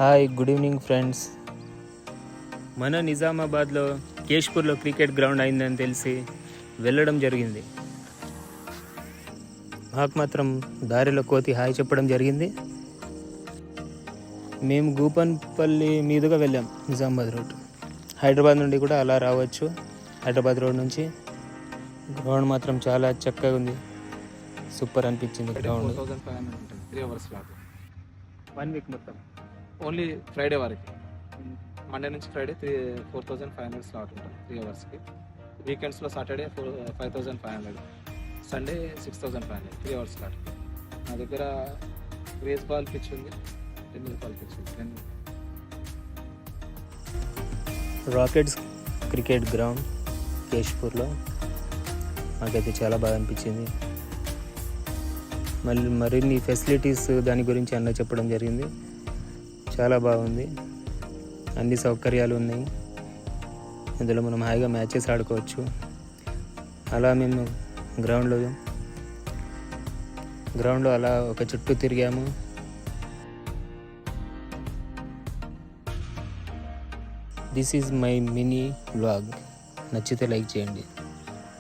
Hi, good evening friends. మన నిజామాబాద్లో కేష్పూర్లో cricket ground అయిందని తెలిసి వెళ్ళడం జరిగింది. మాకు మాత్రం దారిలో కోతి హాయ్ చెప్పడం జరిగింది. మేము గూపన్పల్లి మీదుగా వెళ్ళాం నిజామాబాద్ రోడ్. హైదరాబాద్ నుండి కూడా అలా రావచ్చు. హైదరాబాద్ రోడ్ నుంచి గ్రౌండ్ మాత్రం చాలా చక్కగా ఉంది. సూపర్ అనిపించింది గ్రౌండ్. 4500 ఉంటుంది 3 అవర్స్ స్లాట్. 1 వీక్ మొత్తం ఓన్లీ ఫ్రైడే వరకు. మండే నుంచి ఫ్రైడే 4500 స్లాట్ ఉంటుంది 3 అవర్స్కి. వీకెండ్స్లో సాటర్డే 5500, సండే 6500, 3 అవర్స్ స్లాట్. నా దగ్గర బేస్ బాల్ పిచ్ ఉంది, 10 బాల్ పిచ్ ఉంది. రాకెట్స్ క్రికెట్ గ్రౌండ్ కేష్పూర్లో నాకైతే చాలా బాగా అనిపించింది. మరిన్ని ఫెసిలిటీస్ దాని గురించి అన్న చెప్పడం జరిగింది. చాలా బాగుంది, అన్ని సౌకర్యాలు ఉన్నాయి. ఇందులో మనం హాయిగా మ్యాచెస్ ఆడుకోవచ్చు. అలా మేము గ్రౌండ్లో అలా ఒక చుట్టూ తిరిగాము. This is my mini vlog. నచ్చితే లైక్ చేయండి.